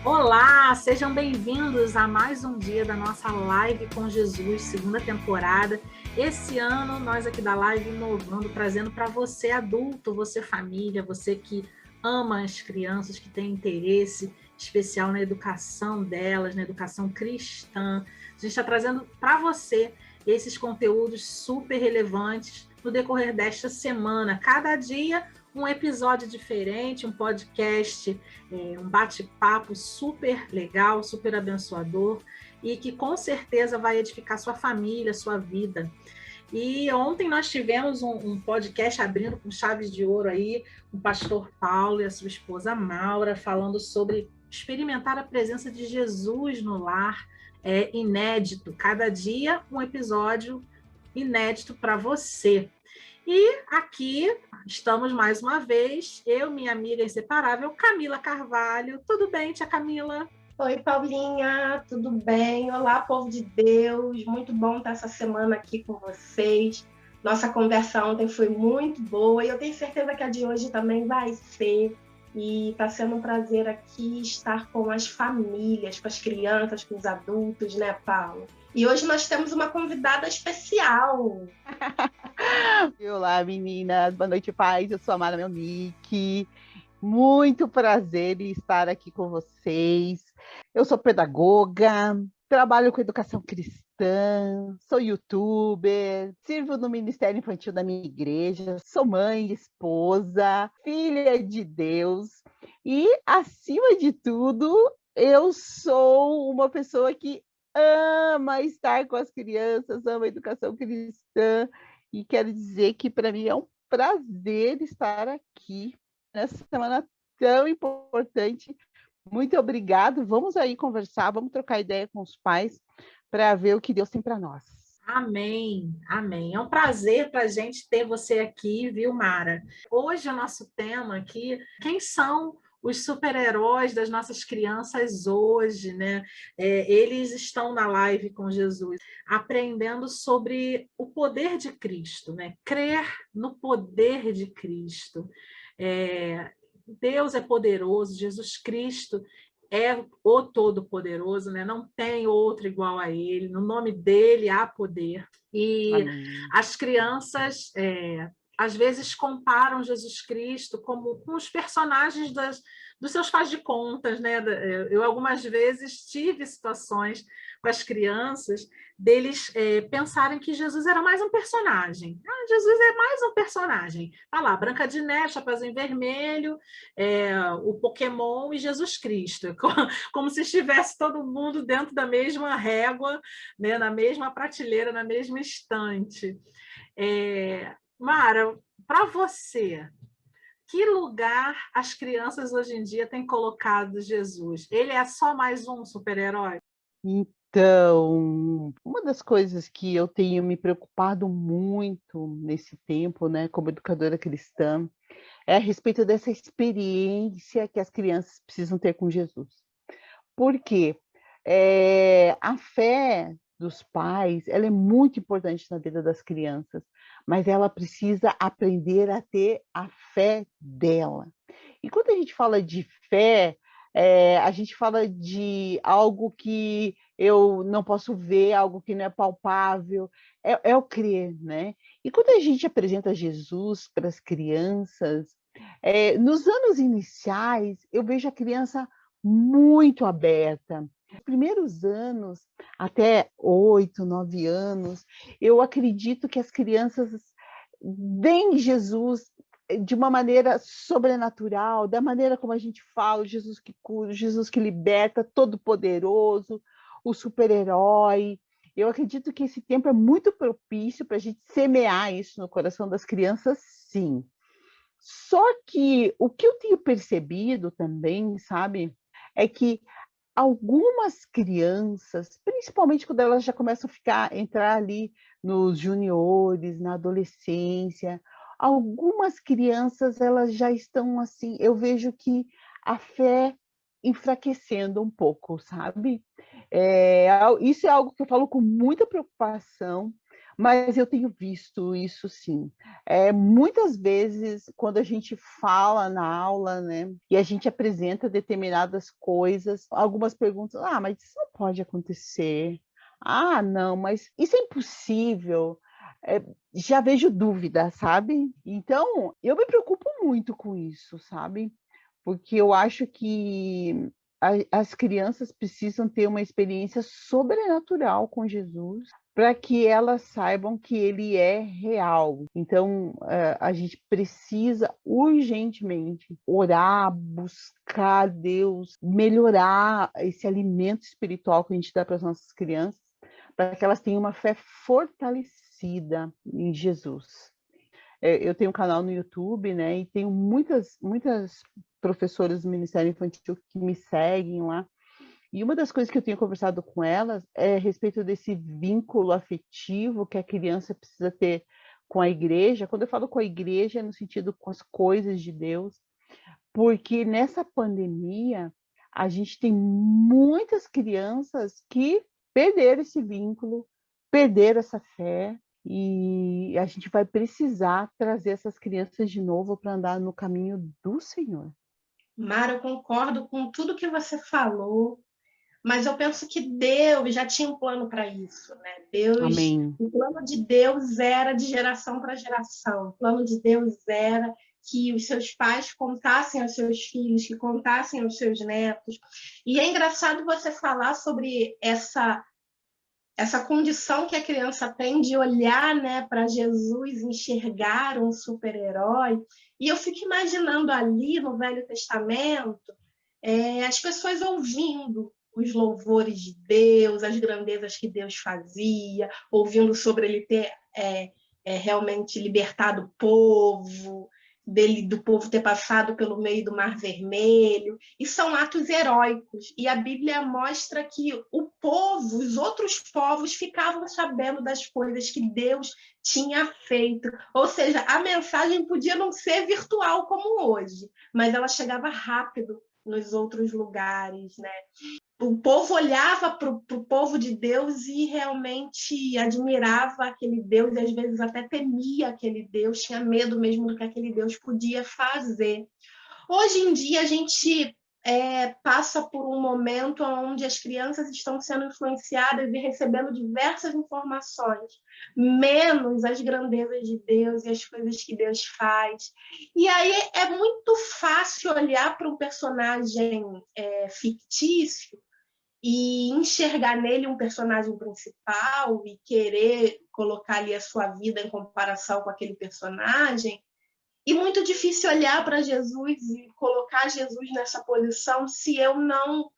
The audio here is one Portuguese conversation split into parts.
Olá, sejam bem-vindos a mais um dia da nossa Live com Jesus, segunda temporada. Esse ano, nós aqui da Live inovando, trazendo para você adulto, você família, você que ama as crianças, que tem interesse especial na educação delas, na educação cristã. A gente está trazendo para você esses conteúdos super relevantes no decorrer desta semana. Cada dia um episódio diferente, um podcast, um bate-papo super legal, super abençoador e que com certeza vai edificar sua família, sua vida. E ontem nós tivemos um podcast abrindo com chaves de ouro aí, o pastor Paulo e a sua esposa Maura, falando sobre experimentar a presença de Jesus no lar. É inédito, cada dia um episódio inédito para você. E aqui estamos mais uma vez, eu, minha amiga inseparável, Camila Carvalho. Tudo bem, tia Camila? Oi, Paulinha, tudo bem? Olá, povo de Deus. Muito bom estar essa semana aqui com vocês. Nossa conversa ontem foi muito boa e eu tenho certeza que a de hoje também vai ser. E está sendo um prazer aqui estar com as famílias, com as crianças, com os adultos, né, Paulo? E hoje nós temos uma convidada especial. Olá, meninas. Boa noite, paz. Eu sou a Mara Melnick. Muito prazer em estar aqui com vocês. Eu sou pedagoga, trabalho com educação cristã, sou youtuber, sirvo no Ministério Infantil da minha igreja, sou mãe, esposa, filha de Deus e, acima de tudo, eu sou uma pessoa que ama estar com as crianças, ama a educação cristã e quero dizer que para mim é um prazer estar aqui nessa semana tão importante. Muito obrigado. Vamos aí conversar, vamos trocar ideia com os pais para ver o que Deus tem para nós. Amém, amém. É um prazer para a gente ter você aqui, viu, Mara? Hoje o nosso tema aqui, quem são os super-heróis das nossas crianças hoje, né? Eles estão na live com Jesus, aprendendo sobre o poder de Cristo, né? Crer no poder de Cristo. Deus é poderoso, Jesus Cristo é o Todo-Poderoso, né? Não tem outro igual a ele, no nome dele há poder. E Amém. as crianças, às vezes, comparam Jesus Cristo com os personagens dos seus faz de contas, né? Eu algumas vezes tive situações com as crianças deles pensarem que Jesus era mais um personagem. Jesus é mais um personagem. Tá lá, Branca de Neve, Chapeuzinho Vermelho, o Pokémon e Jesus Cristo. Como se estivesse todo mundo dentro da mesma régua, né? Na mesma prateleira, na mesma estante. Mara, para você, que lugar as crianças hoje em dia têm colocado Jesus? Ele é só mais um super-herói? Então, uma das coisas que eu tenho me preocupado muito nesse tempo, né, como educadora cristã, é a respeito dessa experiência que as crianças precisam ter com Jesus. Por quê? A fé dos pais, ela é muito importante na vida das crianças, mas ela precisa aprender a ter a fé dela. E quando a gente fala de fé, a gente fala de algo que eu não posso ver, algo que não é palpável, é o crer, né? E quando a gente apresenta Jesus para as crianças, nos anos iniciais, eu vejo a criança muito aberta. Nos primeiros anos, até 8, 9 anos, eu acredito que as crianças veem Jesus de uma maneira sobrenatural, da maneira como a gente fala, o Jesus que cura, o Jesus que liberta, todo-poderoso, o super-herói. Eu acredito que esse tempo é muito propício para a gente semear isso no coração das crianças, sim. Só que o que eu tenho percebido também, sabe, é que algumas crianças, principalmente quando elas já começam a entrar ali nos juniores, na adolescência, algumas crianças elas já estão assim, eu vejo que a fé enfraquecendo um pouco, sabe? Isso é algo que eu falo com muita preocupação, Mas eu tenho visto isso sim. Muitas vezes, quando a gente fala na aula, né, e a gente apresenta determinadas coisas, algumas perguntas, mas isso não pode acontecer. Ah, não, mas isso é impossível. Já vejo dúvida, sabe? Então, eu me preocupo muito com isso, sabe? Porque eu acho que as crianças precisam ter uma experiência sobrenatural com Jesus para que elas saibam que ele é real. Então, a gente precisa urgentemente orar, buscar Deus, melhorar esse alimento espiritual que a gente dá para as nossas crianças, para que elas tenham uma fé fortalecida em Jesus. Eu tenho um canal no YouTube, né, e tenho muitas professoras do Ministério Infantil que me seguem lá. E uma das coisas que eu tenho conversado com elas é a respeito desse vínculo afetivo que a criança precisa ter com a igreja. Quando eu falo com a igreja, é no sentido com as coisas de Deus, porque nessa pandemia a gente tem muitas crianças que perderam esse vínculo, perderam essa fé, e a gente vai precisar trazer essas crianças de novo para andar no caminho do Senhor. Mara, eu concordo com tudo que você falou, mas eu penso que Deus já tinha um plano para isso, né? Amém. O plano de Deus era de geração para geração. O plano de Deus era que os seus pais contassem aos seus filhos, que contassem aos seus netos. E é engraçado você falar sobre essa condição que a criança tem de olhar, né, para Jesus, enxergar um super-herói. E eu fico imaginando ali no Velho Testamento as pessoas ouvindo os louvores de Deus, as grandezas que Deus fazia, ouvindo sobre ele ter realmente libertado o povo, do povo ter passado pelo meio do Mar Vermelho, e são atos heróicos. E a Bíblia mostra que o povo, os outros povos, ficavam sabendo das coisas que Deus tinha feito. Ou seja, a mensagem podia não ser virtual como hoje, mas ela chegava rápido nos outros lugares, né? O povo olhava para o povo de Deus e realmente admirava aquele Deus, e às vezes até temia aquele Deus, tinha medo mesmo do que aquele Deus podia fazer. Hoje em dia, a gente passa por um momento onde as crianças estão sendo influenciadas e recebendo diversas informações, menos as grandezas de Deus e as coisas que Deus faz. E aí é muito fácil olhar para um personagem fictício e enxergar nele um personagem principal e querer colocar ali a sua vida em comparação com aquele personagem. E muito difícil olhar para Jesus e colocar Jesus nessa posição se eu não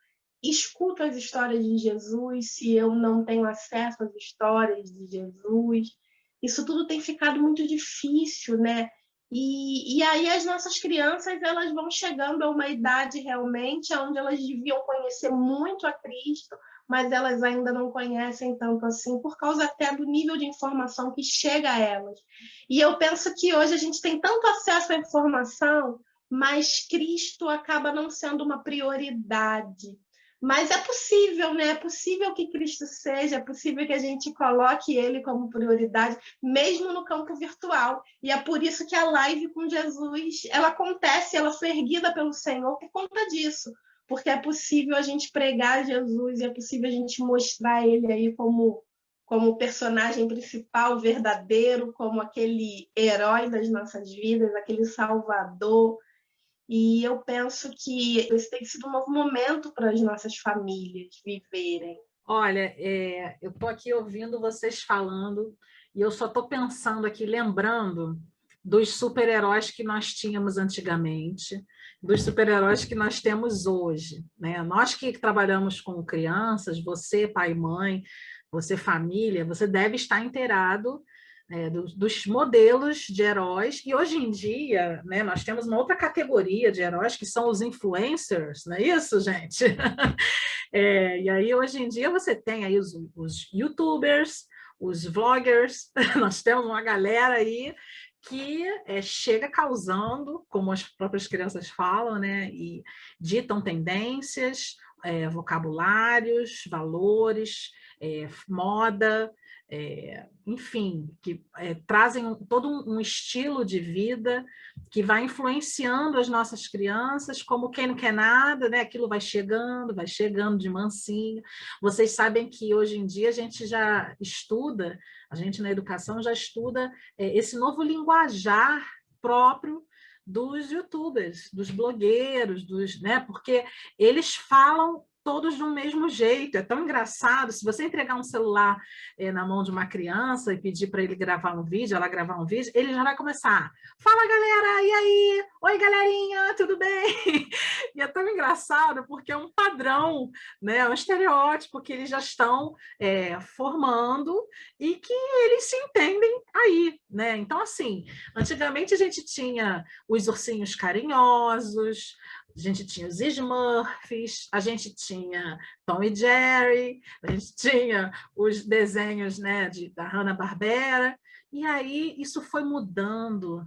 escuto as histórias de Jesus, se eu não tenho acesso às histórias de Jesus. Isso tudo tem ficado muito difícil, né? E aí as nossas crianças, elas vão chegando a uma idade realmente onde elas deviam conhecer muito a Cristo, mas elas ainda não conhecem tanto assim, por causa até do nível de informação que chega a elas. E eu penso que hoje a gente tem tanto acesso à informação, mas Cristo acaba não sendo uma prioridade. Mas é possível, né? É possível que Cristo seja, é possível que a gente coloque ele como prioridade, mesmo no campo virtual. E é por isso que a live com Jesus, ela acontece, ela foi erguida pelo Senhor por conta disso. Porque é possível a gente pregar Jesus, e é possível a gente mostrar ele aí como personagem principal, verdadeiro, como aquele herói das nossas vidas, aquele salvador. E eu penso que esse tem sido um novo momento para as nossas famílias viverem. Olha, eu estou aqui ouvindo vocês falando e eu só estou pensando aqui, lembrando dos super-heróis que nós tínhamos antigamente, dos super-heróis que nós temos hoje, né? Nós que trabalhamos com crianças, você, pai e mãe, você, família, você deve estar inteirado dos modelos de heróis, e hoje em dia, né, nós temos uma outra categoria de heróis, que são os influencers, não é isso, gente? E aí, hoje em dia, você tem aí os youtubers, os vloggers, nós temos uma galera aí que chega causando, como as próprias crianças falam, né, e ditam tendências, vocabulários, valores, moda, enfim, que trazem todo um estilo de vida que vai influenciando as nossas crianças, como quem não quer nada, né? Aquilo vai chegando de mansinho. Vocês sabem que hoje em dia a gente já estuda, a gente na educação já estuda esse novo linguajar próprio dos youtubers, dos blogueiros, né? Porque eles falam todos do mesmo jeito, é tão engraçado. Se você entregar um celular na mão de uma criança e pedir para ele gravar um vídeo, ela gravar um vídeo, ele já vai começar: fala galera, e aí? Oi galerinha, tudo bem? E é tão engraçado porque é um padrão, né? É um estereótipo que eles já estão formando e que eles se entendem aí, né? Então, assim, antigamente a gente tinha os ursinhos carinhosos, a gente tinha os Smurfs, a gente tinha Tom e Jerry, a gente tinha os desenhos, né, da Hanna-Barbera, e aí isso foi mudando,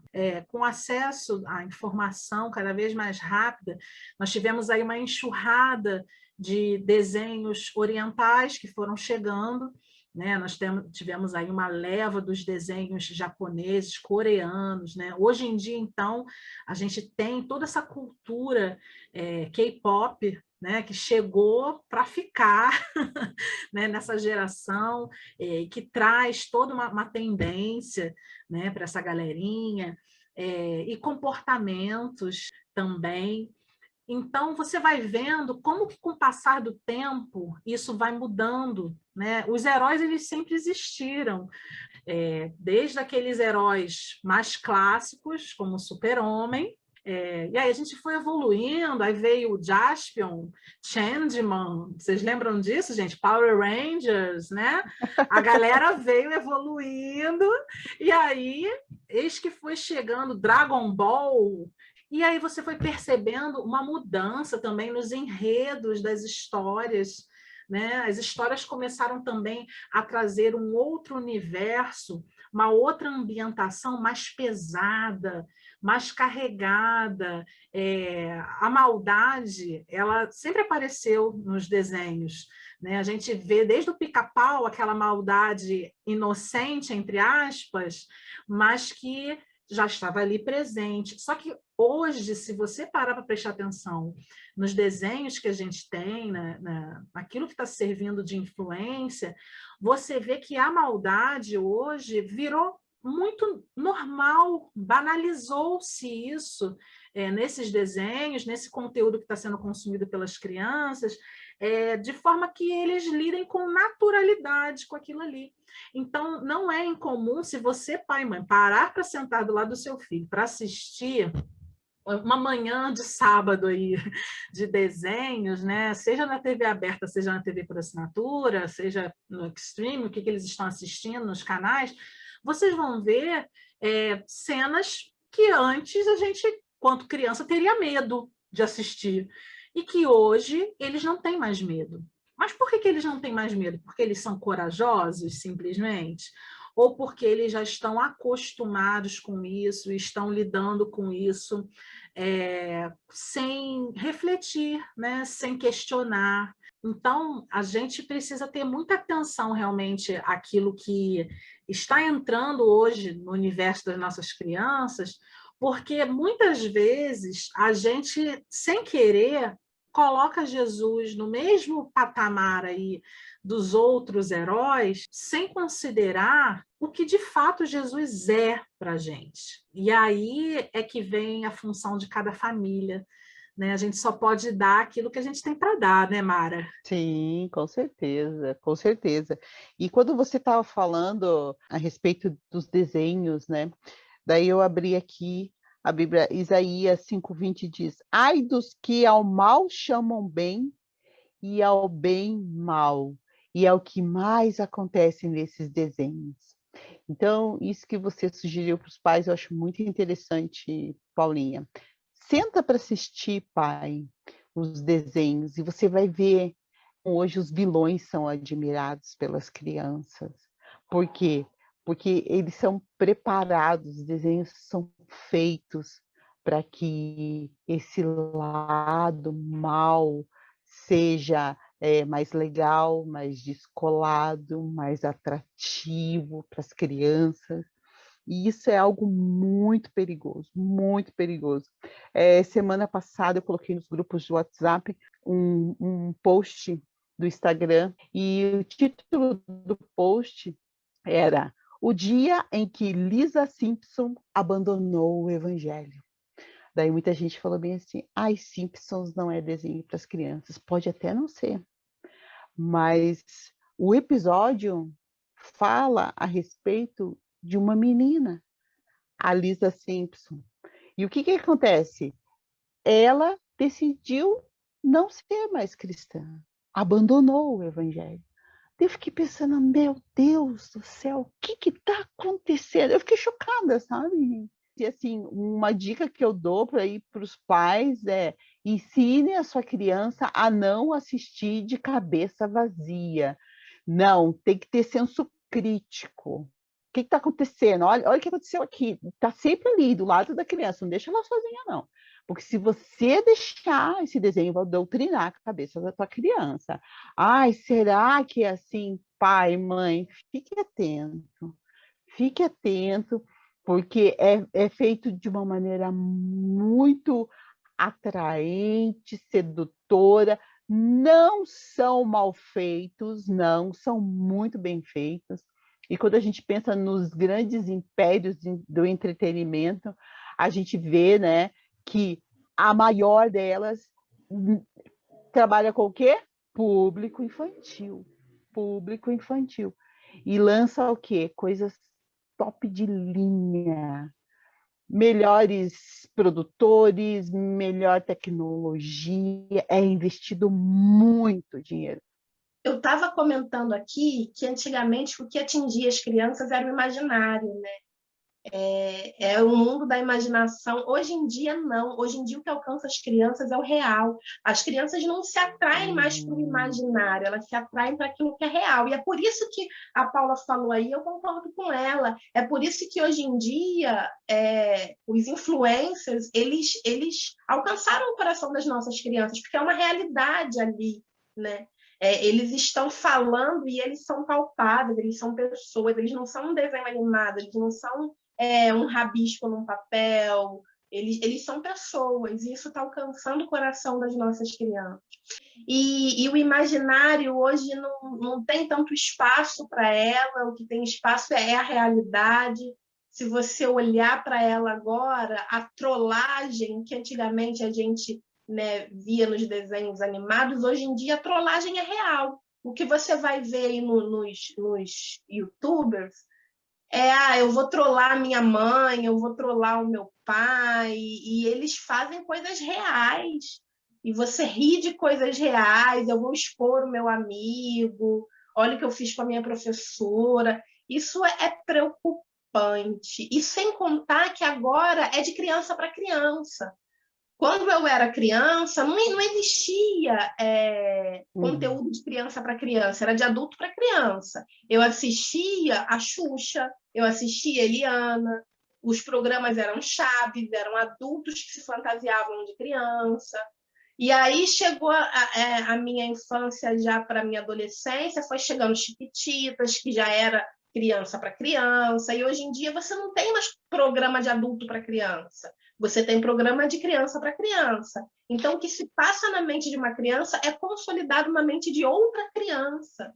com acesso à informação cada vez mais rápida. Nós tivemos aí uma enxurrada de desenhos orientais que foram chegando, né? Nós tivemos aí uma leva dos desenhos japoneses, coreanos, né? Hoje em dia, então, a gente tem toda essa cultura K-pop, né, que chegou para ficar né, nessa geração, que traz toda uma tendência, né, para essa galerinha, e comportamentos também. Então, você vai vendo como que, com o passar do tempo, isso vai mudando, né? Os heróis, eles sempre existiram, desde aqueles heróis mais clássicos, como o Super-Homem, e aí a gente foi evoluindo, aí veio o Jaspion, Changeman, vocês lembram disso, gente? Power Rangers, né? A galera veio evoluindo, e aí, eis que foi chegando Dragon Ball, e aí você foi percebendo uma mudança também nos enredos das histórias, né? As histórias começaram também a trazer um outro universo, uma outra ambientação mais pesada, mais carregada. A maldade, ela sempre apareceu nos desenhos, né? A gente vê desde o Pica-Pau aquela maldade inocente, entre aspas, mas que já estava ali presente. Só que hoje, se você parar para prestar atenção nos desenhos que a gente tem, naquilo que está servindo de influência, você vê que a maldade hoje virou muito normal, banalizou-se isso nesses desenhos, nesse conteúdo que está sendo consumido pelas crianças, de forma que eles lidem com naturalidade com aquilo ali. Então, não é incomum, se você, pai e mãe, parar para sentar do lado do seu filho para assistir uma manhã de sábado aí de desenhos, né? Seja na TV aberta, seja na TV por assinatura, seja no Extreme, o que eles estão assistindo nos canais, vocês vão ver cenas que antes a gente, quanto criança, teria medo de assistir, e que hoje eles não têm mais medo. Mas por que eles não têm mais medo? Porque eles são corajosos, simplesmente? Ou porque eles já estão acostumados com isso, estão lidando com isso sem refletir, né? Sem questionar. Então, a gente precisa ter muita atenção realmente àquilo que está entrando hoje no universo das nossas crianças, porque muitas vezes a gente, sem querer, coloca Jesus no mesmo patamar aí dos outros heróis, sem considerar o que de fato Jesus é para a gente. E aí é que vem a função de cada família, né? A gente só pode dar aquilo que a gente tem para dar, né, Mara? Sim, com certeza, com certeza. E quando você estava falando a respeito dos desenhos, né? Daí eu abri aqui a Bíblia, Isaías 5:20 diz: ai dos que ao mal chamam bem e ao bem mal. E é o que mais acontece nesses desenhos. Então, isso que você sugeriu para os pais, eu acho muito interessante, Paulinha. Senta para assistir, pai, os desenhos, e você vai ver hoje os vilões são admirados pelas crianças. Por quê? Porque eles são preparados, os desenhos são feitos para que esse lado mal seja mais legal, mais descolado, mais atrativo para as crianças. E isso é algo muito perigoso, muito perigoso. Semana passada eu coloquei nos grupos de WhatsApp um post do Instagram e o título do post era "O dia em que Lisa Simpson abandonou o evangelho". Daí muita gente falou bem assim: "Ai, Simpsons não é desenho para as crianças". Pode até não ser, mas o episódio fala a respeito de uma menina, a Lisa Simpson. E o que acontece? Ela decidiu não ser mais cristã, abandonou o evangelho. Eu fiquei pensando, meu Deus do céu, o que está acontecendo? Eu fiquei chocada, sabe? E assim, uma dica que eu dou para os pais é: ensine a sua criança a não assistir de cabeça vazia. Não, tem que ter senso crítico. O que está acontecendo? Olha o que aconteceu aqui. Está sempre ali, do lado da criança. Não deixa ela sozinha, não. Porque se você deixar esse desenho, vai doutrinar a cabeça da tua criança. Ai, será que é assim? Pai, mãe, fique atento, porque é feito de uma maneira muito atraente, sedutora. Não são mal feitos, não, são muito bem feitos. E quando a gente pensa nos grandes impérios do entretenimento, a gente vê, né, que a maior delas trabalha com o quê? Público infantil. Público infantil. E lança o quê? Coisas top de linha. Melhores produtores, melhor tecnologia, é investido muito dinheiro. Eu estava comentando aqui que antigamente o que atingia as crianças era o imaginário, né? É o mundo da imaginação. Hoje em dia, não. Hoje em dia, o que alcança as crianças é o real. As crianças não se atraem mais para o imaginário, elas se atraem para aquilo que é real. E é por isso que a Paula falou aí, eu concordo com ela. É por isso que hoje em dia os influencers, eles alcançaram o coração das nossas crianças, porque é uma realidade ali, né? Eles estão falando e eles são palpáveis, eles são pessoas, eles não são um desenho animado, eles não são um rabisco num papel, eles são pessoas, e isso está alcançando o coração das nossas crianças. E o imaginário hoje não tem tanto espaço para ela, o que tem espaço é a realidade. Se você olhar para ela agora, a trollagem que antigamente a gente, né, via nos desenhos animados, hoje em dia a trollagem é real. O que você vai ver aí nos YouTubers eu vou trollar minha mãe, eu vou trollar o meu pai, e eles fazem coisas reais. E você ri de coisas reais, eu vou expor o meu amigo, olha o que eu fiz com a minha professora. Isso é preocupante. E sem contar que agora é de criança para criança. Quando eu era criança, não existia conteúdo de criança para criança, era de adulto para criança. Eu assistia a Xuxa, eu assistia a Eliana, os programas eram chaves, eram adultos que se fantasiavam de criança. E aí chegou a minha infância já para a minha adolescência, foi chegando Chiquititas, que já era criança para criança, e hoje em dia você não tem mais programa de adulto para criança, você tem programa de criança para criança. Então, o que se passa na mente de uma criança é consolidado na mente de outra criança.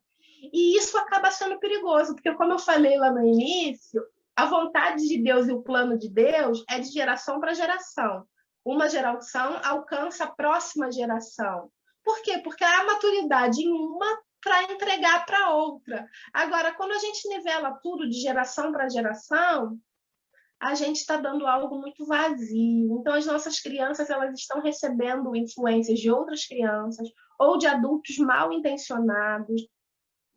E isso acaba sendo perigoso, porque, como eu falei lá no início, a vontade de Deus e o plano de Deus é de geração para geração. Uma geração alcança a próxima geração. Por quê? Porque há maturidade em uma para entregar para outra. Agora, quando a gente nivela tudo de geração para geração, a gente está dando algo muito vazio. Então, as nossas crianças elas estão recebendo influências de outras crianças ou de adultos mal intencionados.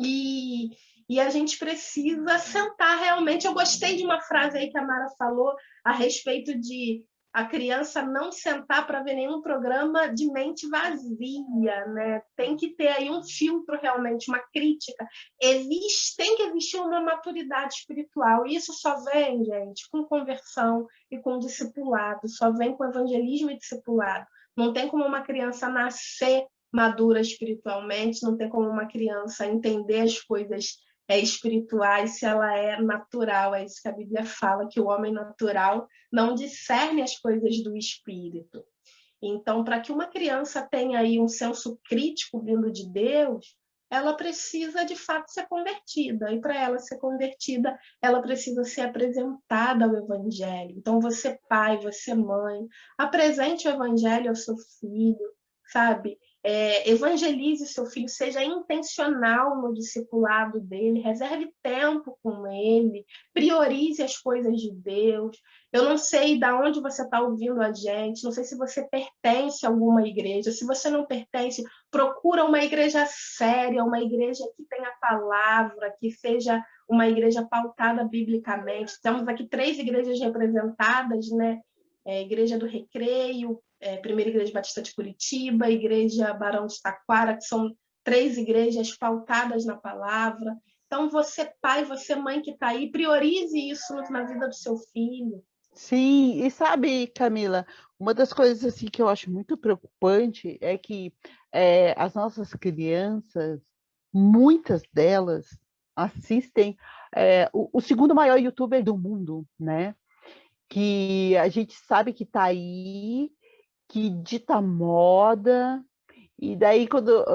E a gente precisa sentar realmente. Eu gostei de uma frase aí que a Mara falou a respeito de a criança não sentar para ver nenhum programa de mente vazia, né? Tem que ter aí um filtro realmente, uma crítica. Tem que existir uma maturidade espiritual. E isso só vem, gente, com conversão e com discipulado, só vem com evangelismo e discipulado. Não tem como uma criança nascer madura espiritualmente, não tem como uma criança entender as coisas espirituais se ela é natural. É isso que a Bíblia fala, que o homem natural não discerne as coisas do espírito. Então, para que uma criança tenha aí um senso crítico vindo de Deus, ela precisa de fato ser convertida. E para ela ser convertida, ela precisa ser apresentada ao Evangelho. Então, você pai, você mãe, apresente o Evangelho ao seu filho, sabe? Evangelize seu filho, seja intencional no discipulado dele, reserve tempo com ele, priorize as coisas de Deus. Eu não sei de onde você está ouvindo a gente, não sei se você pertence a alguma igreja. Se você não pertence, procura uma igreja séria, uma igreja que tenha palavra, que seja uma igreja pautada biblicamente. Temos aqui 3 igrejas representadas, né? Igreja do Recreio, Primeira Igreja Batista de Curitiba, Igreja Barão de Taquara, que são 3 igrejas pautadas na palavra. Então, você pai, você mãe que está aí, priorize isso na vida do seu filho. Sim, e sabe, Camila, uma das coisas assim que eu acho muito preocupante é que as nossas crianças, muitas delas assistem o segundo maior youtuber do mundo, né? Que a gente sabe que está aí, que dita moda, e daí quando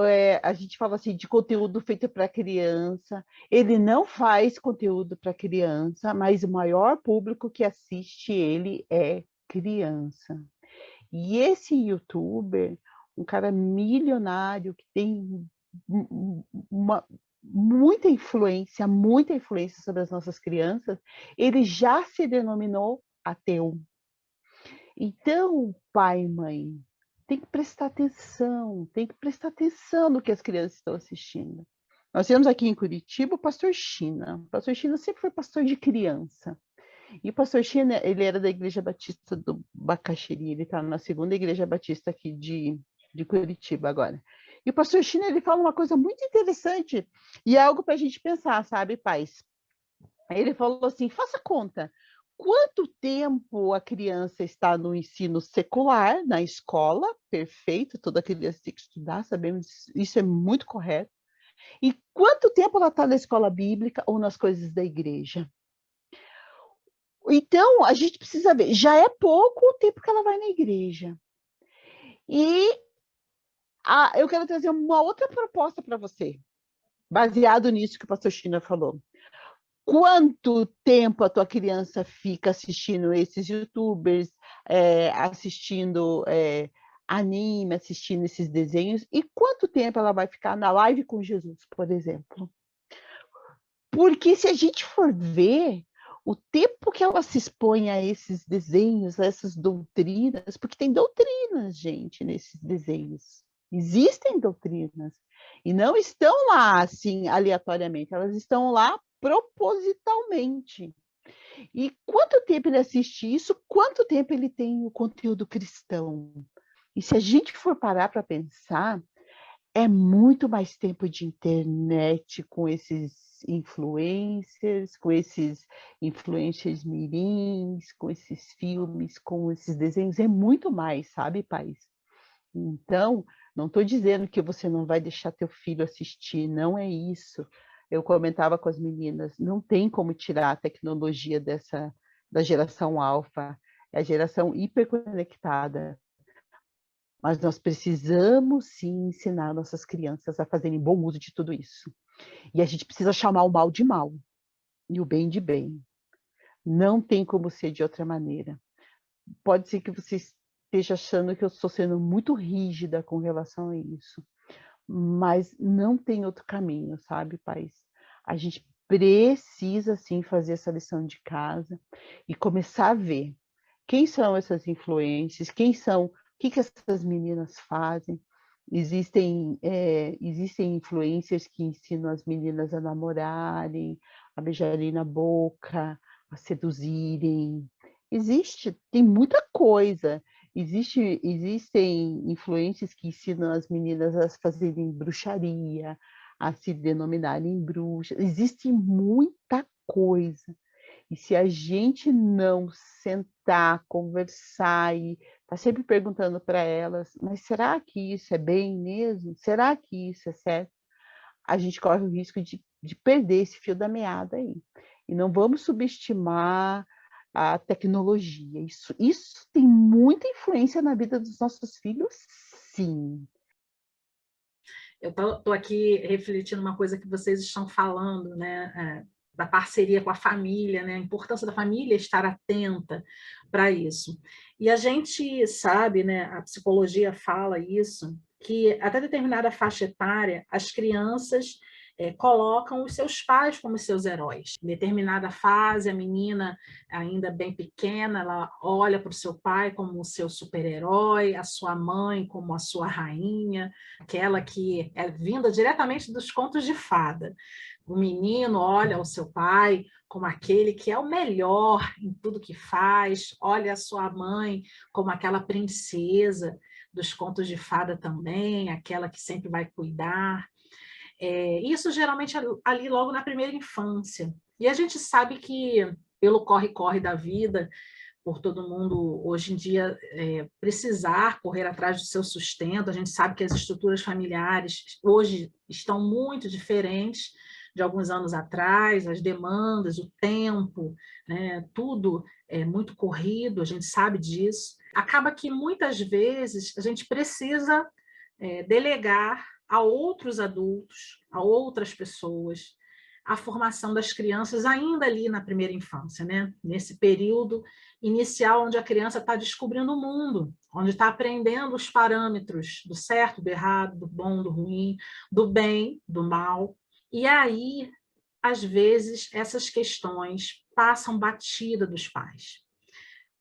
a gente fala assim de conteúdo feito para criança, ele não faz conteúdo para criança, mas o maior público que assiste ele é criança. E esse youtuber, um cara milionário que tem uma, muita influência sobre as nossas crianças, ele já se denominou ateu. Então, pai e mãe, tem que prestar atenção no que as crianças estão assistindo. Nós temos aqui em Curitiba o pastor China. O pastor China sempre foi pastor de criança. E o pastor China, ele era da Igreja Batista do Bacaxiri, ele está na segunda Igreja Batista aqui de Curitiba agora. E o pastor China, ele fala uma coisa muito interessante, e é algo para a gente pensar, sabe, pais? Ele falou assim, faça conta, quanto tempo a criança está no ensino secular, na escola, perfeito, toda criança tem que estudar, sabemos, isso é muito correto, e quanto tempo ela está na escola bíblica ou nas coisas da igreja? Então, a gente precisa ver, já é pouco o tempo que ela vai na igreja. E eu quero trazer uma outra proposta para você, baseado nisso que o pastor China falou. Quanto tempo a tua criança fica assistindo esses youtubers, assistindo anime, assistindo esses desenhos, e quanto tempo ela vai ficar na live com Jesus, por exemplo? Porque se a gente for ver, o tempo que ela se expõe a esses desenhos, a essas doutrinas, porque tem doutrinas, gente, nesses desenhos. Existem doutrinas. E não estão lá, assim, aleatoriamente. Elas estão lá propositalmente. E quanto tempo ele assiste isso? Quanto tempo ele tem o conteúdo cristão? E se a gente for parar para pensar, é muito mais tempo de internet com esses influencers mirins, com esses filmes, com esses desenhos, é muito mais, sabe, pais? Então, não estou dizendo que você não vai deixar teu filho assistir, não é isso. Eu comentava com as meninas, não tem como tirar a tecnologia da geração alfa, é a geração hiperconectada. Mas nós precisamos sim ensinar nossas crianças a fazerem bom uso de tudo isso. E a gente precisa chamar o mal de mal e o bem de bem. Não tem como ser de outra maneira. Pode ser que você esteja achando que eu estou sendo muito rígida com relação a isso, mas não tem outro caminho, sabe, pais? A gente precisa sim fazer essa lição de casa e começar a ver quem são essas influências, o que essas meninas fazem. Existem influências que ensinam as meninas a namorarem, a beijarem na boca, a seduzirem. Tem muita coisa. Existem influências que ensinam as meninas a fazerem bruxaria, a se denominarem bruxas. Existe muita coisa. E se a gente não sentar, conversar e Está sempre perguntando para elas: mas será que isso é bem mesmo? Será que isso é certo? A gente corre o risco de perder esse fio da meada aí. E não vamos subestimar a tecnologia. Isso tem muita influência na vida dos nossos filhos, sim. Eu estou aqui refletindo uma coisa que vocês estão falando, né? Da parceria com a família, né? A importância da família estar atenta para isso. E a gente sabe, né? A psicologia fala isso, que até determinada faixa etária, as crianças colocam os seus pais como seus heróis. Em determinada fase, a menina, ainda bem pequena, ela olha para o seu pai como o seu super-herói, a sua mãe como a sua rainha, aquela que é vinda diretamente dos contos de fada. O menino olha o seu pai como aquele que é o melhor em tudo que faz, olha a sua mãe como aquela princesa dos contos de fada também, aquela que sempre vai cuidar. Isso geralmente ali logo na primeira infância. E a gente sabe que pelo corre-corre da vida, por todo mundo hoje em dia precisar correr atrás do seu sustento, a gente sabe que as estruturas familiares hoje estão muito diferentes de alguns anos atrás, as demandas, o tempo, né, tudo é muito corrido, a gente sabe disso. Acaba que muitas vezes a gente precisa delegar a outros adultos, a outras pessoas, a formação das crianças ainda ali na primeira infância, né? Nesse período inicial onde a criança está descobrindo o mundo, onde está aprendendo os parâmetros do certo, do errado, do bom, do ruim, do bem, do mal. E aí, às vezes, essas questões passam batida dos pais,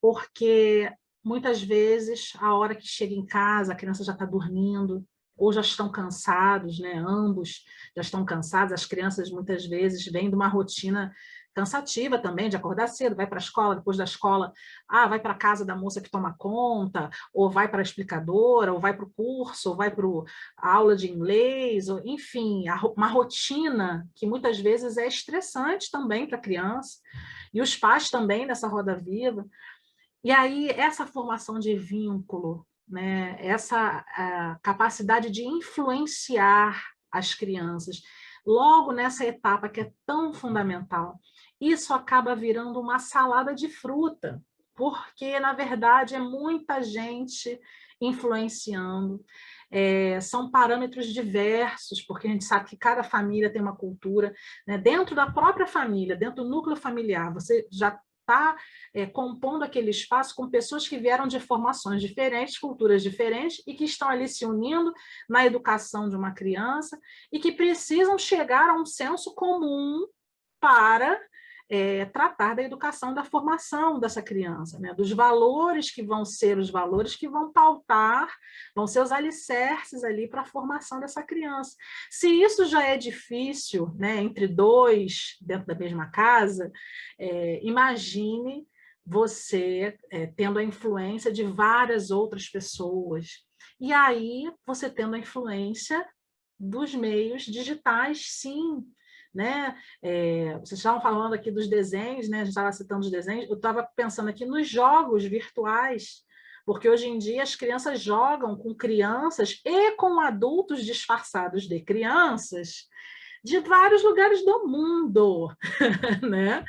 porque muitas vezes, a hora que chega em casa, a criança já está dormindo, ou já estão cansados, né? Ambos já estão cansados. As crianças muitas vezes vêm de uma rotina cansativa também, de acordar cedo, vai para a escola, depois da escola, vai para a casa da moça que toma conta, ou vai para a explicadora, ou vai para o curso, ou vai para a aula de inglês, ou, enfim, uma rotina que muitas vezes é estressante também para a criança, e os pais também nessa roda viva. E aí, essa formação de vínculo, né, essa capacidade de influenciar as crianças, logo nessa etapa que é tão fundamental, isso acaba virando uma salada de fruta, porque, na verdade, é muita gente influenciando, são parâmetros diversos, porque a gente sabe que cada família tem uma cultura, né, dentro da própria família, dentro do núcleo familiar, você já está compondo aquele espaço com pessoas que vieram de formações diferentes, culturas diferentes, e que estão ali se unindo na educação de uma criança e que precisam chegar a um senso comum para tratar da educação, da formação dessa criança, né? Dos valores que vão ser os valores que vão pautar, vão ser os alicerces ali para a formação dessa criança. Se isso já é difícil, né, entre dois dentro da mesma casa, imagine você tendo a influência de várias outras pessoas. E aí você tendo a influência dos meios digitais, sim, né? Vocês estavam falando aqui dos desenhos, né? A gente estava citando os desenhos, eu estava pensando aqui nos jogos virtuais, porque hoje em dia as crianças jogam com crianças e com adultos disfarçados de crianças de vários lugares do mundo, né?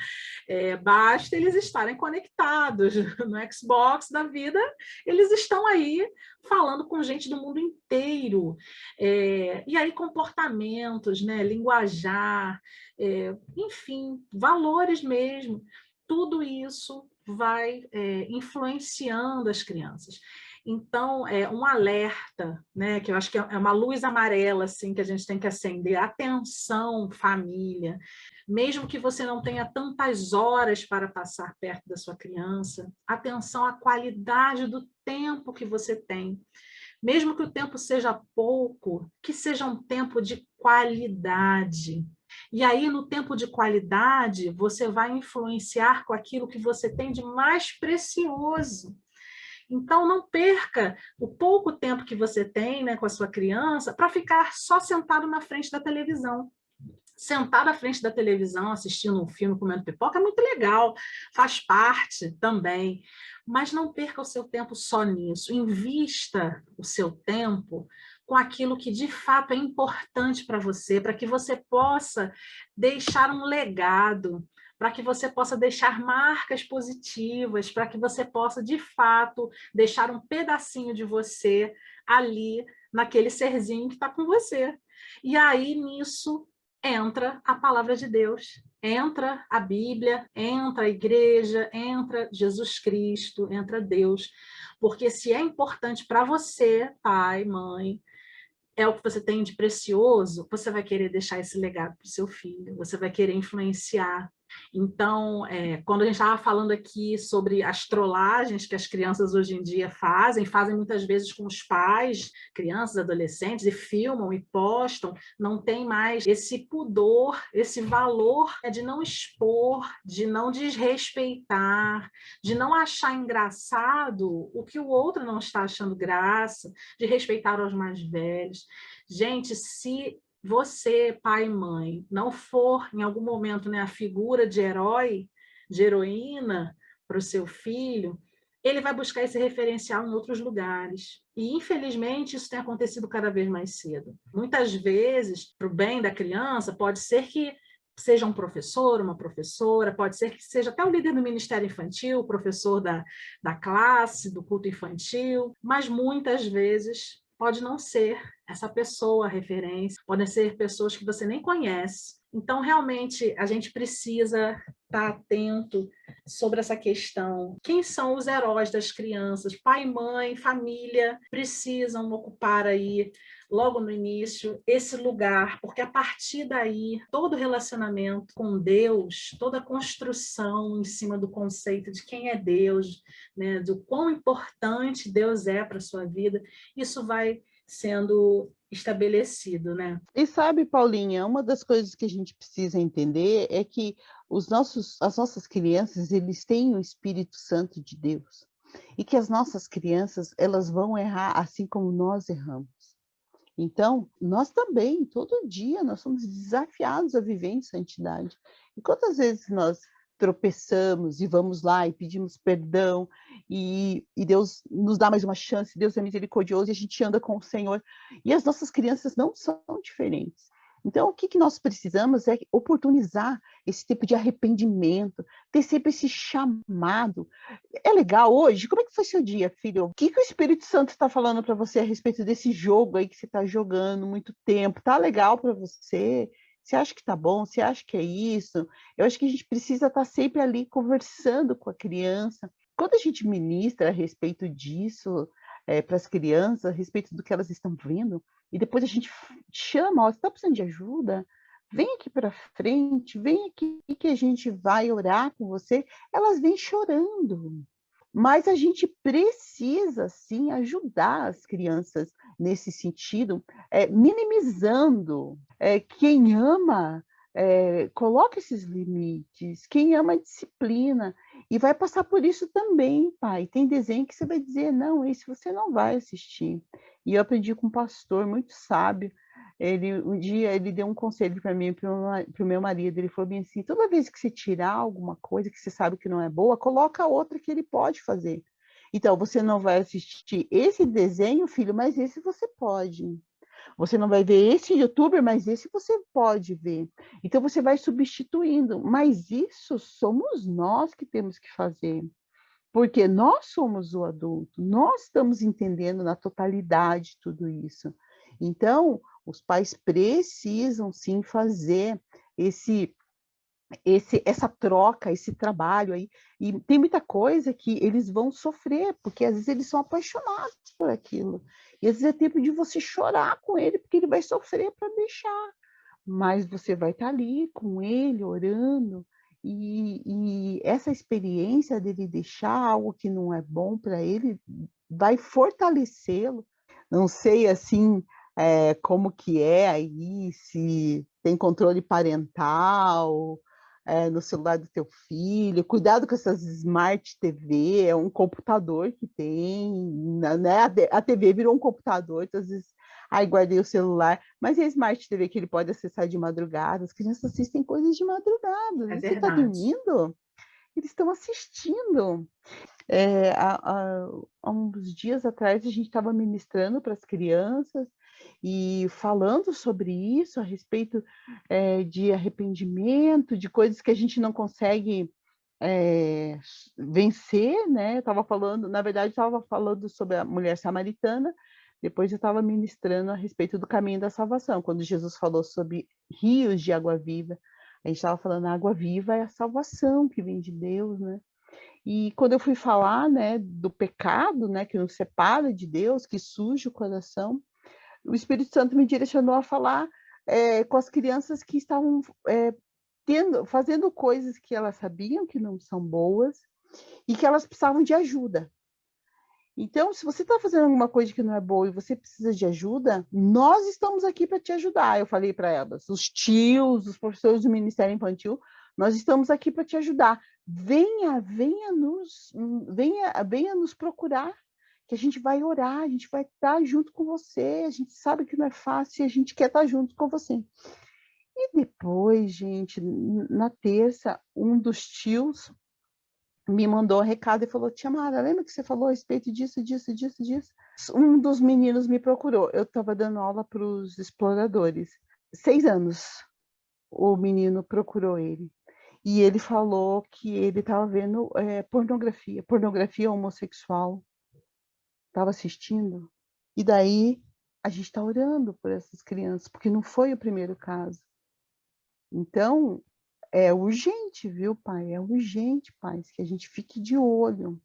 Basta eles estarem conectados no Xbox da vida, eles estão aí falando com gente do mundo inteiro. E aí comportamentos, né? Linguajar, enfim, valores mesmo, tudo isso vai influenciando as crianças. Então, um alerta, né, que eu acho que é uma luz amarela assim, que a gente tem que acender. Atenção, família. Mesmo que você não tenha tantas horas para passar perto da sua criança, atenção à qualidade do tempo que você tem. Mesmo que o tempo seja pouco, que seja um tempo de qualidade. E aí, no tempo de qualidade, você vai influenciar com aquilo que você tem de mais precioso. Então, não perca o pouco tempo que você tem, né, com a sua criança para ficar só sentado na frente da televisão. sentar à frente da televisão, assistindo um filme, comendo pipoca, é muito legal, faz parte também. Mas não perca o seu tempo só nisso. Invista o seu tempo com aquilo que de fato é importante para você, para que você possa deixar um legado, para que você possa deixar marcas positivas, para que você possa, de fato, deixar um pedacinho de você ali, naquele serzinho que está com você. E aí, nisso, entra a palavra de Deus, entra a Bíblia, entra a igreja, entra Jesus Cristo, entra Deus. Porque se é importante para você, pai, mãe, é o que você tem de precioso, você vai querer deixar esse legado para o seu filho, você vai querer influenciar. Então, quando a gente estava falando aqui sobre as trollagens que as crianças hoje em dia fazem muitas vezes com os pais, crianças, adolescentes, e filmam e postam, não tem mais esse pudor, esse valor de não expor, de não desrespeitar, de não achar engraçado o que o outro não está achando graça, de respeitar os mais velhos. Gente, se você, pai e mãe, não for em algum momento, né, a figura de herói, de heroína para o seu filho, ele vai buscar esse referencial em outros lugares. E, infelizmente, isso tem acontecido cada vez mais cedo. Muitas vezes, para o bem da criança, pode ser que seja um professor, uma professora, pode ser que seja até o líder do Ministério Infantil, o professor da classe, do culto infantil, mas muitas vezes pode não ser essa pessoa a referência, podem ser pessoas que você nem conhece. Então, realmente, a gente precisa estar atento sobre essa questão. Quem são os heróis das crianças? Pai, mãe, família precisam ocupar aí, logo no início, esse lugar, porque a partir daí, todo relacionamento com Deus, toda construção em cima do conceito de quem é Deus, né, do quão importante Deus é para a sua vida, isso vai sendo estabelecido, né? E sabe, Paulinha, uma das coisas que a gente precisa entender é que as nossas crianças, eles têm o Espírito Santo de Deus. E que as nossas crianças, elas vão errar assim como nós erramos. Então, nós também, todo dia, nós somos desafiados a viver em santidade. E quantas vezes nós tropeçamos e vamos lá e pedimos perdão e Deus nos dá mais uma chance, Deus é misericordioso e a gente anda com o Senhor. E as nossas crianças não são diferentes. Então, o que nós precisamos é oportunizar esse tipo de arrependimento, ter sempre esse chamado. É legal hoje? Como é que foi seu dia, filho? O que o Espírito Santo está falando para você a respeito desse jogo aí que você está jogando muito tempo? Tá legal para você? Você acha que tá bom? Você acha que é isso? Eu acho que a gente precisa estar sempre ali conversando com a criança. Quando a gente ministra a respeito disso para as crianças, a respeito do que elas estão vendo, e depois a gente chama, ó, você está precisando de ajuda? Vem aqui para frente, vem aqui que a gente vai orar com você. Elas vêm chorando. Mas a gente precisa, sim, ajudar as crianças nesse sentido, minimizando. Quem ama, coloca esses limites. Quem ama, disciplina. E vai passar por isso também, pai. Tem desenho que você vai dizer, não, esse você não vai assistir. E eu aprendi com um pastor muito sábio. Um dia ele deu um conselho para mim e para o meu marido. Ele falou bem assim: toda vez que você tirar alguma coisa que você sabe que não é boa, coloca outra que ele pode fazer. Então, você não vai assistir esse desenho, filho, mas esse você pode. Você não vai ver esse youtuber, mas esse você pode ver. Então, você vai substituindo. Mas isso somos nós que temos que fazer. Porque nós somos o adulto, nós estamos entendendo na totalidade tudo isso. Então, os pais precisam sim fazer essa troca, esse trabalho aí. E tem muita coisa que eles vão sofrer, porque às vezes eles são apaixonados por aquilo. E às vezes é tempo de você chorar com ele, porque ele vai sofrer para deixar. Mas você vai estar ali com ele, orando. E essa experiência dele deixar algo que não é bom para ele vai fortalecê-lo. Não sei assim como que é aí, se tem controle parental no celular do teu filho. Cuidado com essas Smart TV, é um computador que tem, né? A TV virou um computador, então às vezes Aí guardei o celular, mas é a Smart TV que ele pode acessar de madrugada. As crianças assistem coisas de madrugada. É Você está verdade. dormindo? Eles estão assistindo. Há uns dias atrás, a gente estava ministrando para as crianças e falando sobre isso, a respeito de arrependimento, de coisas que a gente não consegue vencer, né? Na verdade, estava falando sobre a mulher samaritana, depois eu estava ministrando a respeito do caminho da salvação, quando Jesus falou sobre rios de água viva. A gente estava falando, a água viva é a salvação que vem de Deus, né? E quando eu fui falar, né, do pecado, né, que nos separa de Deus, que suja o coração, o Espírito Santo me direcionou a falar com as crianças que estavam fazendo coisas que elas sabiam que não são boas e que elas precisavam de ajuda. Então, se você está fazendo alguma coisa que não é boa e você precisa de ajuda, nós estamos aqui para te ajudar. Eu falei para elas, os tios, os professores do Ministério Infantil, nós estamos aqui para te ajudar. Venha nos procurar, que a gente vai orar, a gente vai estar junto com você. A gente sabe que não é fácil e a gente quer estar junto com você. E depois, gente, na terça, um dos tios me mandou um recado e falou, tia Mara, lembra que você falou a respeito disso? Um dos meninos me procurou. Eu estava dando aula para os exploradores. 6 anos, o menino procurou ele. E ele falou que ele estava vendo pornografia homossexual. Estava assistindo. E daí, a gente está orando por essas crianças, porque não foi o primeiro caso. Então, é urgente, viu, pai? É urgente, pais, que a gente fique de olho.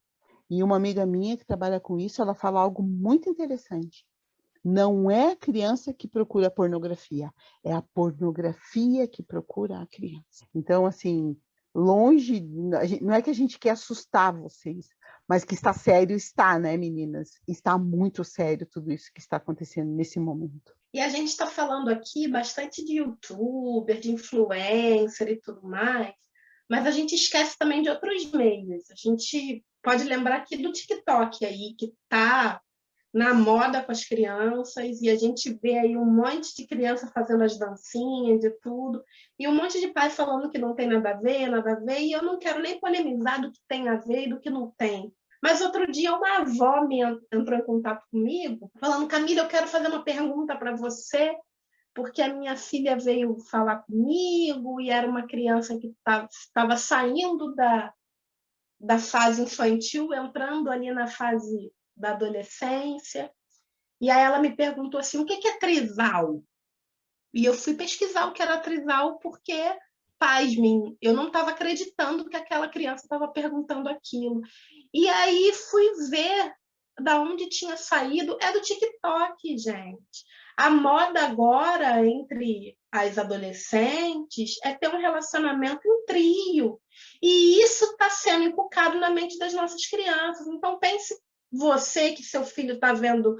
E uma amiga minha que trabalha com isso, ela fala algo muito interessante. Não é a criança que procura pornografia, é a pornografia que procura a criança. Então, assim, longe, não é que a gente quer assustar vocês, mas que está sério, está, né, meninas? Está muito sério tudo isso que está acontecendo nesse momento. E a gente está falando aqui bastante de youtuber, de influencer e tudo mais, mas a gente esquece também de outros meios. A gente pode lembrar aqui do TikTok aí, que está na moda com as crianças, e a gente vê aí um monte de criança fazendo as dancinhas e tudo, e um monte de pai falando que não tem nada a ver, e eu não quero nem polemizar do que tem a ver e do que não tem. Mas outro dia uma avó entrou em contato comigo, falando, Camila, eu quero fazer uma pergunta para você, porque a minha filha veio falar comigo e era uma criança que estava saindo da fase infantil, entrando ali na fase da adolescência. E aí ela me perguntou assim, o que é trisal? E eu fui pesquisar o que era trisal porque, pasmem, eu não estava acreditando que aquela criança estava perguntando aquilo. E aí fui ver da onde tinha saído, é do TikTok, gente. A moda agora entre as adolescentes é ter um relacionamento em trio. E isso está sendo inculcado na mente das nossas crianças. Então, pense você que seu filho está vendo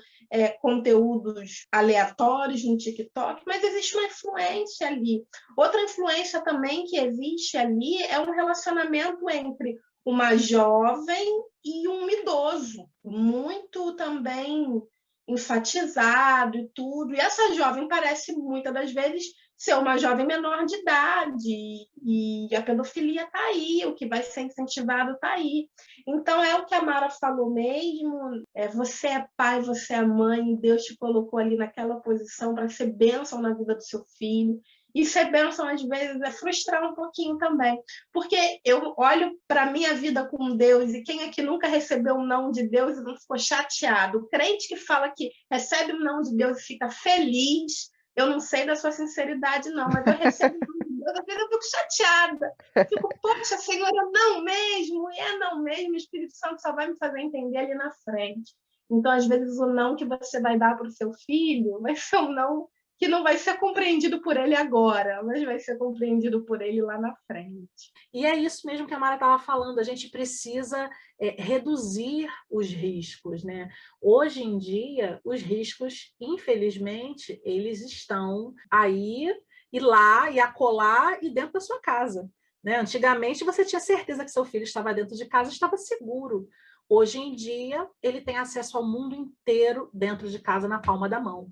conteúdos aleatórios no TikTok, mas existe uma influência ali. Outra influência também que existe ali é um relacionamento entre uma jovem e um idoso, muito também enfatizado e tudo. E essa jovem parece, muitas das vezes, ser uma jovem menor de idade, e a pedofilia está aí, o que vai ser incentivado está aí. Então, é o que a Mara falou mesmo, você é pai, você é mãe, Deus te colocou ali naquela posição para ser bênção na vida do seu filho, e ser bênção, às vezes, é frustrar um pouquinho também, porque eu olho para a minha vida com Deus, e quem aqui nunca recebeu um não de Deus e não ficou chateado? O crente que fala que recebe um não de Deus e fica feliz, eu não sei da sua sinceridade, não, mas eu recebo um não de Deus, às vezes eu fico chateada, fico, poxa, Senhor, é não mesmo, e é não mesmo, o Espírito Santo só vai me fazer entender ali na frente. Então, às vezes, o não que você vai dar para o seu filho vai ser um não que não vai ser compreendido por ele agora, mas vai ser compreendido por ele lá na frente. E é isso mesmo que a Mara estava falando, a gente precisa reduzir os riscos, né? Hoje em dia, os riscos, infelizmente, eles estão aí, e lá, e acolá, e dentro da sua casa, né? Antigamente, você tinha certeza que seu filho estava dentro de casa, estava seguro. Hoje em dia, ele tem acesso ao mundo inteiro dentro de casa, na palma da mão.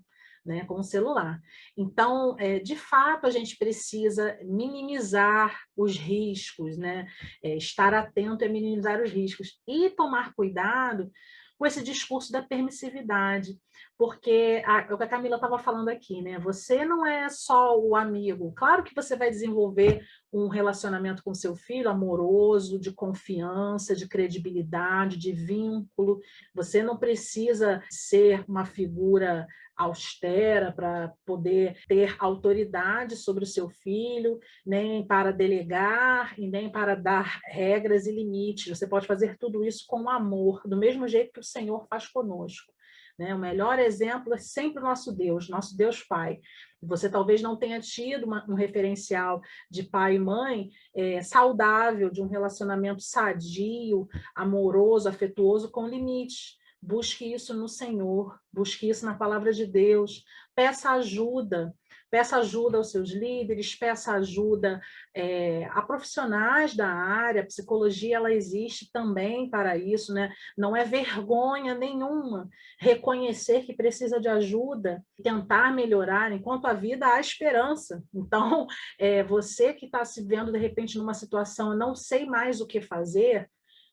né, com o celular. Então, de fato, a gente precisa minimizar os riscos, né? Estar atento a minimizar os riscos e tomar cuidado com esse discurso da permissividade, porque o que a Camila estava falando aqui, né? Você não é só o amigo. Claro que você vai desenvolver um relacionamento com seu filho amoroso, de confiança, de credibilidade, de vínculo. Você não precisa ser uma figura austera para poder ter autoridade sobre o seu filho, nem para delegar e nem para dar regras e limites. Você pode fazer tudo isso com amor, do mesmo jeito que o Senhor faz conosco, né? O melhor exemplo é sempre o nosso Deus Pai. Você talvez não tenha tido um referencial de pai e mãe saudável, de um relacionamento sadio, amoroso, afetuoso, com limites. Busque isso no Senhor, busque isso na palavra de Deus, peça ajuda aos seus líderes, peça ajuda a profissionais da área. A psicologia, ela existe também para isso, né? Não é vergonha nenhuma reconhecer que precisa de ajuda, tentar melhorar. Enquanto a vida, há esperança. Então, você que está se vendo, de repente, numa situação, eu não sei mais o que fazer,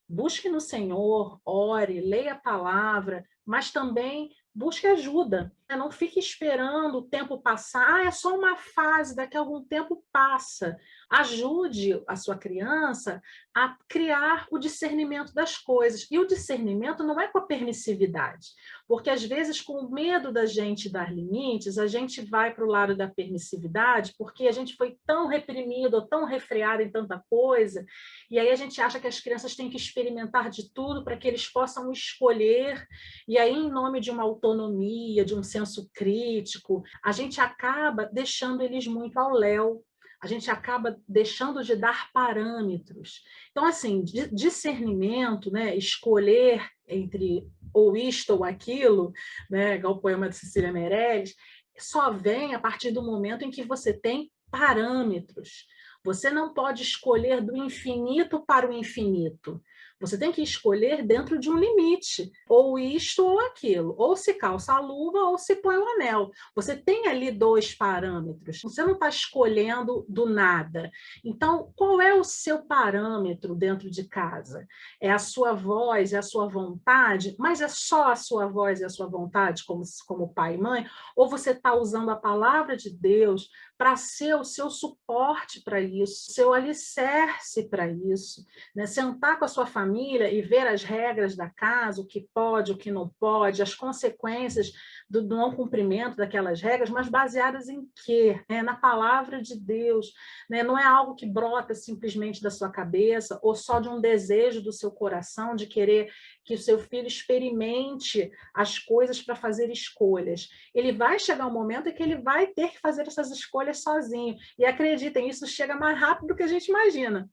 busque no Senhor, ore, leia a palavra, mas também busque ajuda. Não fique esperando o tempo passar. É só uma fase, daqui a algum tempo passa. Ajude a sua criança a criar o discernimento das coisas. E o discernimento não é com a permissividade, porque às vezes, com medo da gente dar limites, a gente vai para o lado da permissividade, porque a gente foi tão reprimido ou tão refreado em tanta coisa, e aí a gente acha que as crianças têm que experimentar de tudo para que eles possam escolher, e aí, em nome de uma autonomia, de um senso crítico, a gente acaba deixando eles muito ao léu, a gente acaba deixando de dar parâmetros. Então, assim, discernimento, né, escolher entre ou isto ou aquilo, né, igual o poema de Cecília Meirelles, só vem a partir do momento em que você tem parâmetros. Você não pode escolher do infinito para o infinito. Você tem que escolher dentro de um limite, ou isto ou aquilo, ou se calça a luva ou se põe o anel. Você tem ali 2 parâmetros, você não está escolhendo do nada. Então, qual é o seu parâmetro dentro de casa? É a sua voz, é a sua vontade, mas é só a sua voz e a sua vontade como pai e mãe? Ou você está usando a palavra de Deus para ser o seu suporte para isso, seu alicerce para isso, né? Sentar com a sua família e ver as regras da casa, o que pode, o que não pode, as consequências do não cumprimento daquelas regras, mas baseadas em quê? Na palavra de Deus, né? Não é algo que brota simplesmente da sua cabeça ou só de um desejo do seu coração de querer que o seu filho experimente as coisas para fazer escolhas. Ele vai chegar um momento em que ele vai ter que fazer essas escolhas sozinho. E acreditem, isso chega mais rápido do que a gente imagina.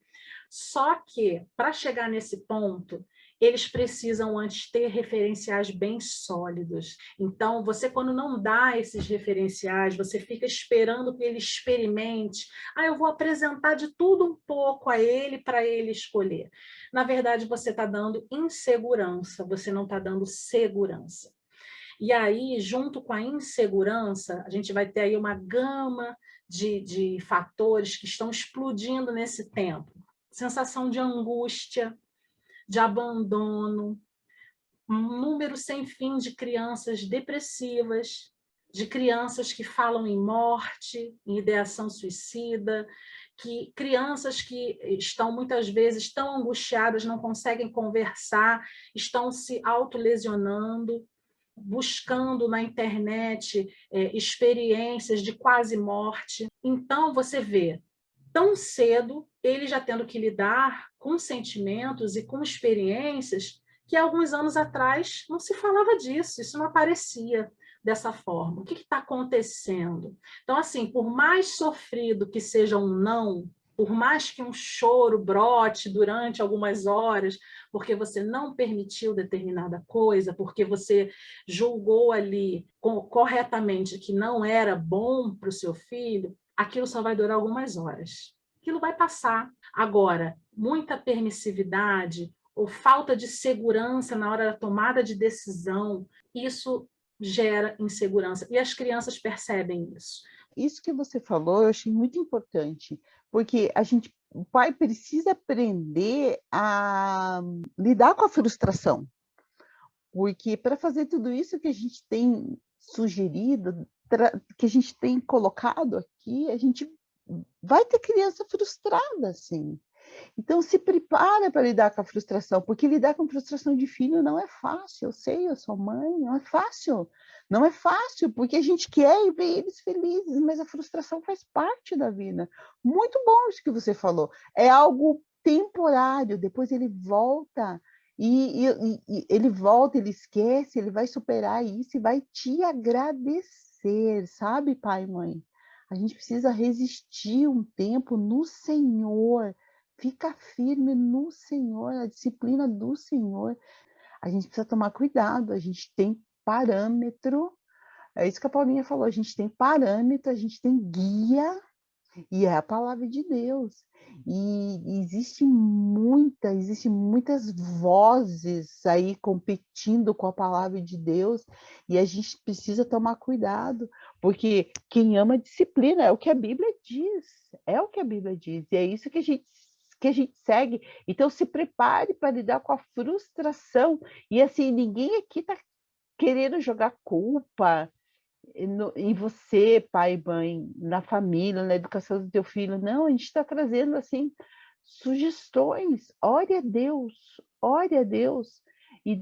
Só que, para chegar nesse ponto, eles precisam antes ter referenciais bem sólidos. Então, você, quando não dá esses referenciais, você fica esperando que ele experimente. Eu vou apresentar de tudo um pouco a ele para ele escolher. Na verdade, você está dando insegurança, você não está dando segurança. E aí, junto com a insegurança, a gente vai ter aí uma gama de fatores que estão explodindo nesse tempo. Sensação de angústia, de abandono, um número sem fim de crianças depressivas, de crianças que falam em morte, em ideação suicida, crianças que estão muitas vezes tão angustiadas, não conseguem conversar, estão se autolesionando, buscando na internet experiências de quase morte. Então, você vê, tão cedo, ele já tendo que lidar com sentimentos e com experiências que alguns anos atrás não se falava disso, isso não aparecia dessa forma. O que está acontecendo? Então, assim, por mais sofrido que seja um não, por mais que um choro brote durante algumas horas, porque você não permitiu determinada coisa, porque você julgou ali corretamente que não era bom para o seu filho, aquilo só vai durar algumas horas. Aquilo vai passar. Agora, muita permissividade ou falta de segurança na hora da tomada de decisão, isso gera insegurança. E as crianças percebem isso. Isso que você falou, eu achei muito importante, porque o pai precisa aprender a lidar com a frustração, porque para fazer tudo isso que a gente tem sugerido, que a gente tem colocado aqui, a gente vai ter criança frustrada, assim. Então, se prepara para lidar com a frustração, porque lidar com frustração de filho não é fácil. Eu sei, eu sou mãe, não é fácil. Não é fácil, porque a gente quer ver eles felizes, mas a frustração faz parte da vida. Muito bom isso que você falou. É algo temporário, depois ele volta, e ele volta, ele esquece, ele vai superar isso e vai te agradecer, sabe, pai e mãe? A gente precisa resistir um tempo no Senhor. Fica firme no Senhor, a disciplina do Senhor. A gente precisa tomar cuidado, a gente tem parâmetro, é isso que a Paulinha falou, a gente tem parâmetro, a gente tem guia, e é a palavra de Deus. E existem muitas vozes aí competindo com a palavra de Deus, e a gente precisa tomar cuidado, porque quem ama disciplina é o que a Bíblia diz, e é isso que a gente segue. Então, se prepare para lidar com a frustração. E assim, ninguém aqui está querendo jogar culpa em você, pai e mãe, na família, na educação do teu filho. Não, a gente está trazendo assim sugestões. Ore a Deus. E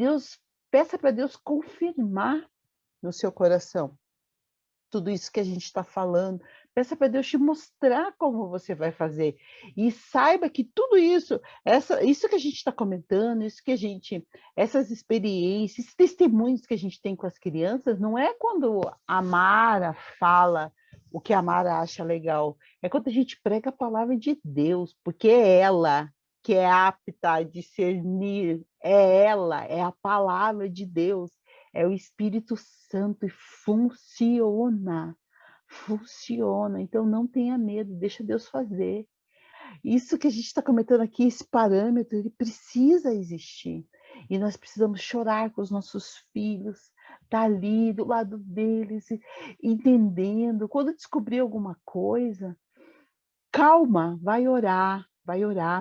peça para Deus confirmar no seu coração tudo isso que a gente está falando. Peça para Deus te mostrar como você vai fazer. E saiba que tudo isso, isso que a gente está comentando, essas experiências, esses testemunhos que a gente tem com as crianças, não é quando a Mara fala o que a Mara acha legal. É quando a gente prega a palavra de Deus, porque é ela que é apta a discernir. É ela, é a palavra de Deus. É o Espírito Santo e funciona. Então não tenha medo, deixa Deus fazer. Isso que a gente está comentando aqui, esse parâmetro, ele precisa existir. E nós precisamos chorar com os nossos filhos, estar ali do lado deles, entendendo. Quando descobrir alguma coisa, calma, vai orar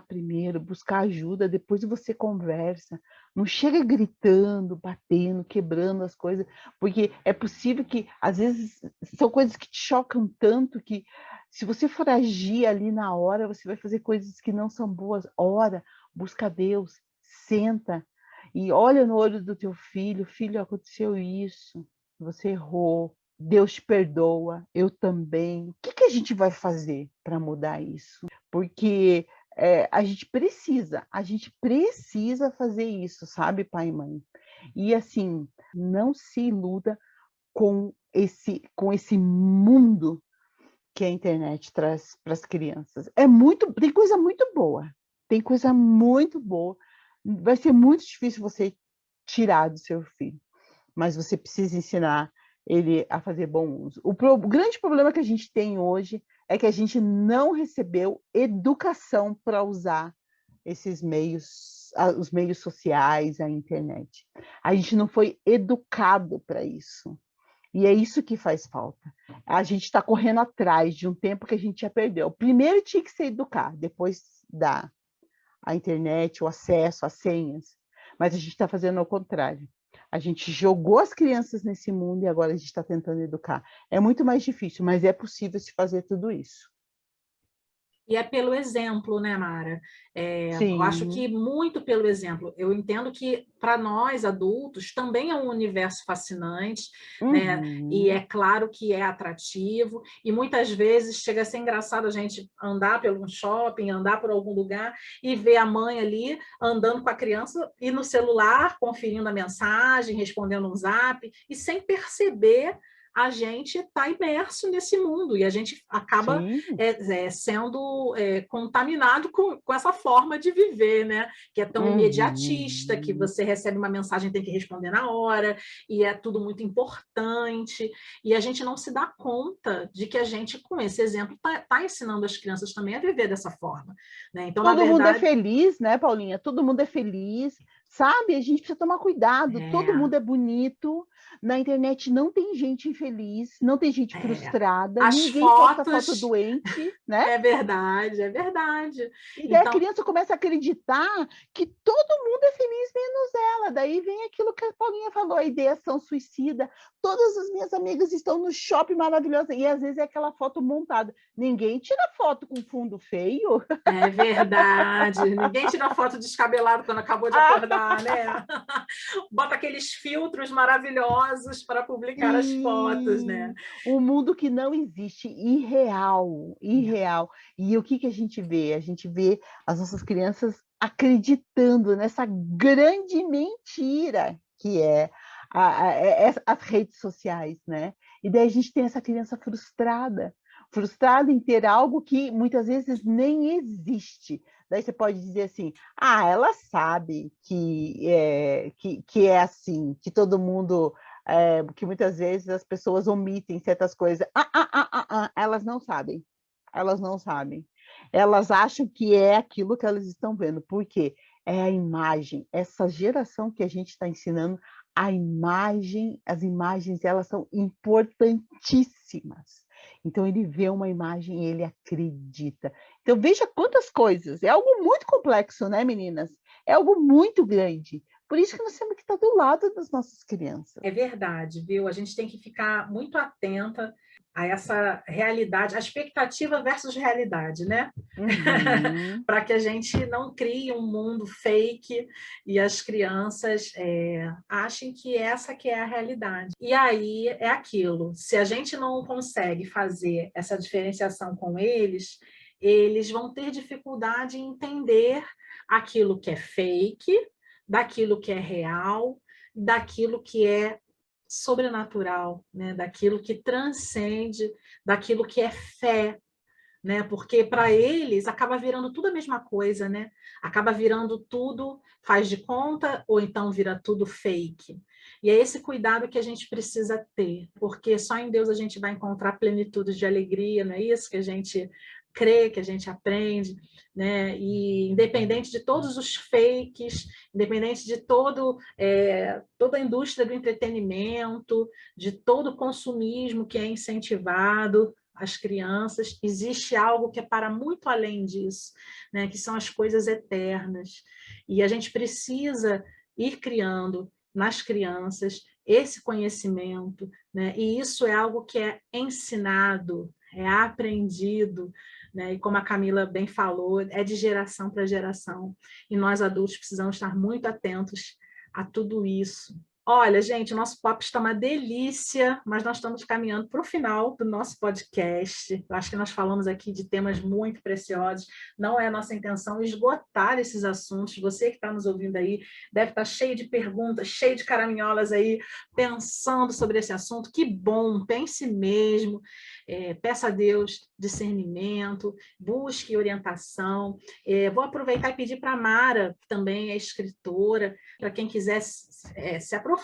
primeiro, buscar ajuda, depois você conversa. Não chega gritando, batendo, quebrando as coisas, porque é possível que, às vezes, são coisas que te chocam tanto que, se você for agir ali na hora, você vai fazer coisas que não são boas. Ora, busca Deus, senta e olha no olho do teu filho. Filho, aconteceu isso, você errou, Deus te perdoa, eu também. O que a gente vai fazer para mudar isso? Porque a gente precisa fazer isso, sabe, pai e mãe? E assim, não se iluda com esse mundo que a internet traz para as crianças. Tem coisa muito boa. Vai ser muito difícil você tirar do seu filho, mas você precisa ensinar ele a fazer bom uso. O grande problema que a gente tem hoje é que a gente não recebeu educação para usar esses meios, os meios sociais, a internet. A gente não foi educado para isso. E é isso que faz falta. A gente está correndo atrás de um tempo que a gente já perdeu. Primeiro tinha que se educar, depois dar a internet, o acesso, as senhas. Mas a gente está fazendo ao contrário. A gente jogou as crianças nesse mundo e agora a gente está tentando educar. É muito mais difícil, mas é possível se fazer tudo isso. E é pelo exemplo, né, Mara? Eu acho que muito pelo exemplo. Eu entendo que, para nós, adultos, também é um universo fascinante, né? E é claro que é atrativo, e muitas vezes chega a ser engraçado a gente andar pelo shopping, andar por algum lugar, e ver a mãe ali andando com a criança e no celular, conferindo a mensagem, respondendo um zap, e sem perceber, a gente está imerso nesse mundo e a gente acaba sendo contaminado com essa forma de viver, né? Que é tão imediatista, que você recebe uma mensagem e tem que responder na hora, e é tudo muito importante, e a gente não se dá conta de que a gente, com esse exemplo, está ensinando as crianças também a viver dessa forma. Né? Então, todo mundo é feliz, né, Paulinha? Todo mundo é feliz, sabe? A gente precisa tomar cuidado, todo mundo é bonito, Na internet não tem gente infeliz, não tem gente frustrada, As ninguém fotos... posta foto doente, né? É verdade, é verdade. E daí a criança começa a acreditar que todo mundo é feliz menos ela. Daí vem aquilo que a Paulinha falou, a ideação suicida. Todas as minhas amigas estão no shopping maravilhosa. E às vezes é aquela foto montada. Ninguém tira foto com fundo feio. É verdade. Ninguém tira foto descabelado quando acabou de acordar, né? Bota aqueles filtros maravilhosos para publicar as fotos, né? Um mundo que não existe, irreal. E o que a gente vê? A gente vê as nossas crianças acreditando nessa grande mentira que é as redes sociais, né? E daí a gente tem essa criança frustrada em ter algo que muitas vezes nem existe. Daí você pode dizer assim, ela sabe que é assim, que todo mundo... que muitas vezes as pessoas omitem certas coisas. Elas não sabem. Elas acham que é aquilo que elas estão vendo. Por quê? É a imagem. Essa geração que a gente está ensinando, as imagens, elas são importantíssimas. Então, ele vê uma imagem e ele acredita. Então, veja quantas coisas. É algo muito complexo, né, meninas? É algo muito grande. Por isso que nós temos que estar do lado das nossas crianças. É verdade, viu? A gente tem que ficar muito atenta a essa realidade, a expectativa versus realidade, né? Uhum. Para que a gente não crie um mundo fake e as crianças achem que essa que é a realidade. E aí é aquilo, se a gente não consegue fazer essa diferenciação com eles, eles vão ter dificuldade em entender aquilo que é fake, daquilo que é real, daquilo que é sobrenatural, né? Daquilo que transcende, daquilo que é fé, né? Porque para eles acaba virando tudo a mesma coisa, né? Acaba virando tudo faz de conta ou então vira tudo fake. E é esse cuidado que a gente precisa ter, porque só em Deus a gente vai encontrar plenitude de alegria, não é isso que a gente crê, que a gente aprende, né? E independente de todos os fakes, independente de toda a indústria do entretenimento, de todo o consumismo que é incentivado às crianças, existe algo que é para muito além disso, né? Que são as coisas eternas. E a gente precisa ir criando nas crianças esse conhecimento, né? E isso é algo que é ensinado, é aprendido, né? E como a Camila bem falou, é de geração para geração. E nós adultos precisamos estar muito atentos a tudo isso. Olha, gente, o nosso papo está uma delícia, mas nós estamos caminhando para o final do nosso podcast. Eu acho que nós falamos aqui de temas muito preciosos. Não é a nossa intenção esgotar esses assuntos. Você que está nos ouvindo aí deve estar cheio de perguntas, cheio de caraminholas aí, pensando sobre esse assunto. Que bom, pense mesmo. Peça a Deus discernimento, busque orientação. Vou aproveitar e pedir para a Mara, que também é escritora, para quem quiser se aprofundar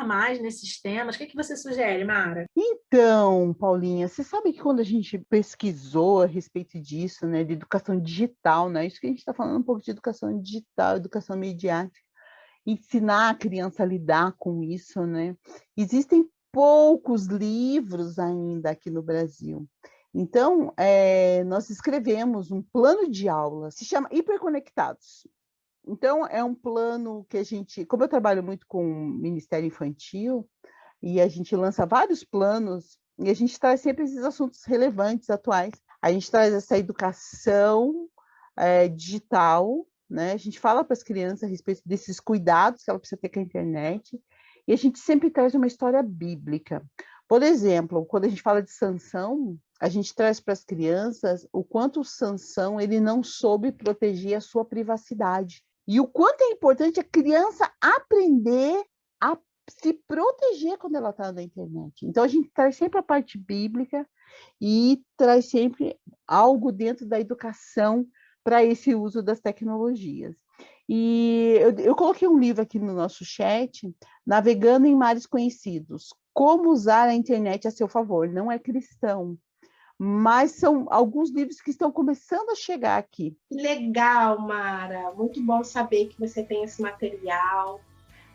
mais nesses temas. O que você sugere, Mara? Então, Paulinha, você sabe que quando a gente pesquisou a respeito disso, né, de educação digital, né, isso que a gente está falando um pouco de educação digital, educação midiática, ensinar a criança a lidar com isso, né? Existem poucos livros ainda aqui no Brasil. Então, nós escrevemos um plano de aula, se chama Hiperconectados. Então, é um plano que a gente, como eu trabalho muito com o Ministério Infantil, e a gente lança vários planos, e a gente traz sempre esses assuntos relevantes, atuais. A gente traz essa educação digital, né? A gente fala para as crianças a respeito desses cuidados que ela precisa ter com a internet, e a gente sempre traz uma história bíblica. Por exemplo, quando a gente fala de Sansão, a gente traz para as crianças o quanto o Sansão ele não soube proteger a sua privacidade. E o quanto é importante a criança aprender a se proteger quando ela está na internet. Então, a gente traz sempre a parte bíblica e traz sempre algo dentro da educação para esse uso das tecnologias. E eu coloquei um livro aqui no nosso chat, Navegando em Mares Conhecidos, Como Usar a Internet a Seu Favor. Não é cristão, mas são alguns livros que estão começando a chegar aqui. Legal, Mara. Muito bom saber que você tem esse material.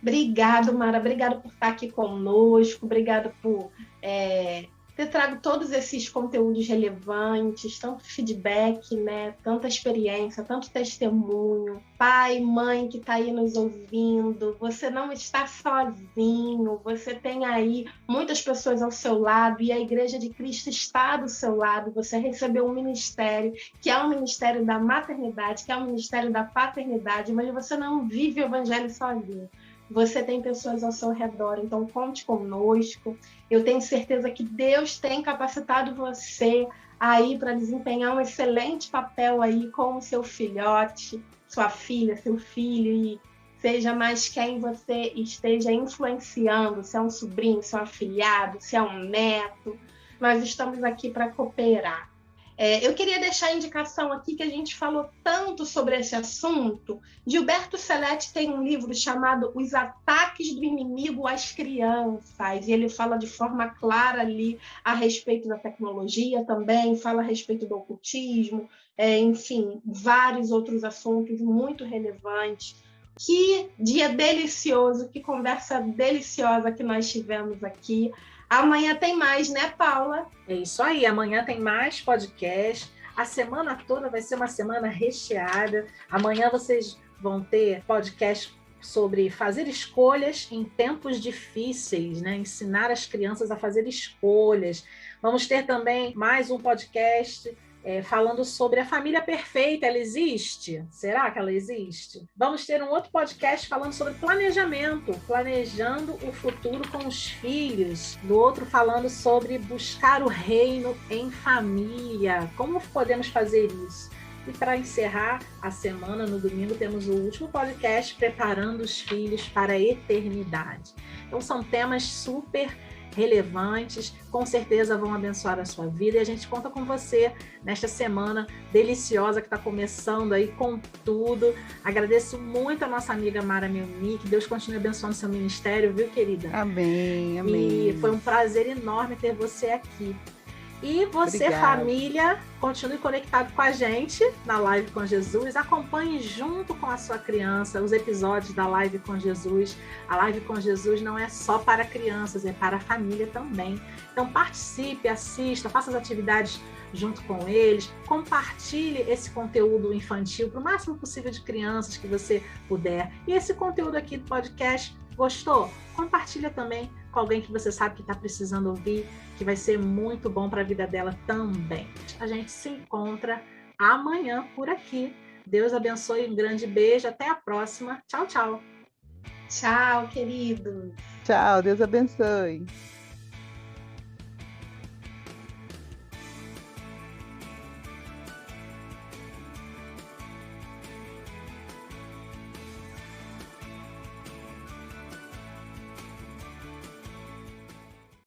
Obrigado, Mara. Obrigado por estar aqui conosco. Obrigado por ter trago todos esses conteúdos relevantes, tanto feedback, né? Tanta experiência, tanto testemunho. Pai, mãe que está aí nos ouvindo, você não está sozinho. Você tem aí muitas pessoas ao seu lado e a Igreja de Cristo está do seu lado. Você recebeu um ministério, que é o ministério da maternidade, que é o ministério da paternidade, mas você não vive o evangelho sozinho. Você tem pessoas ao seu redor, então conte conosco. Eu tenho certeza que Deus tem capacitado você aí para desempenhar um excelente papel aí com o seu filhote, sua filha, seu filho, e seja mais quem você esteja influenciando, se é um sobrinho, se é um afilhado, se é um neto. Nós estamos aqui para cooperar. Eu queria deixar a indicação aqui que a gente falou tanto sobre esse assunto. Gilberto Seletti tem um livro chamado Os Ataques do Inimigo às Crianças, e ele fala de forma clara ali a respeito da tecnologia também, fala a respeito do ocultismo, enfim, vários outros assuntos muito relevantes. Que dia delicioso, que conversa deliciosa que nós tivemos aqui. Amanhã tem mais, né, Paula? É isso aí, amanhã tem mais podcast. A semana toda vai ser uma semana recheada. Amanhã vocês vão ter podcast sobre fazer escolhas em tempos difíceis, né? Ensinar as crianças a fazer escolhas. Vamos ter também mais um podcast falando sobre a família perfeita. Ela existe? Será que ela existe? Vamos ter um outro podcast falando sobre planejamento, planejando o futuro com os filhos. Do outro falando sobre buscar o reino em família. Como podemos fazer isso? E para encerrar a semana, no domingo, temos o último podcast, Preparando os Filhos para a Eternidade. Então são temas super relevantes, com certeza vão abençoar a sua vida, e a gente conta com você nesta semana deliciosa que está começando aí com tudo. Agradeço muito a nossa amiga Mara Melni, que Deus continue abençoando seu ministério, viu, querida? Amém, amém. E foi um prazer enorme ter você aqui. E você, Obrigada. Família, continue conectado com a gente na Live com Jesus. Acompanhe junto com a sua criança os episódios da Live com Jesus. A Live com Jesus não é só para crianças, é para a família também. Então participe, assista, faça as atividades junto com eles. Compartilhe esse conteúdo infantil para o máximo possível de crianças que você puder. E esse conteúdo aqui do podcast, gostou? Compartilha também com alguém que você sabe que está precisando ouvir, que vai ser muito bom para a vida dela também. A gente se encontra amanhã por aqui. Deus abençoe, um grande beijo, até a próxima. Tchau, tchau. Tchau, querido. Tchau, Deus abençoe.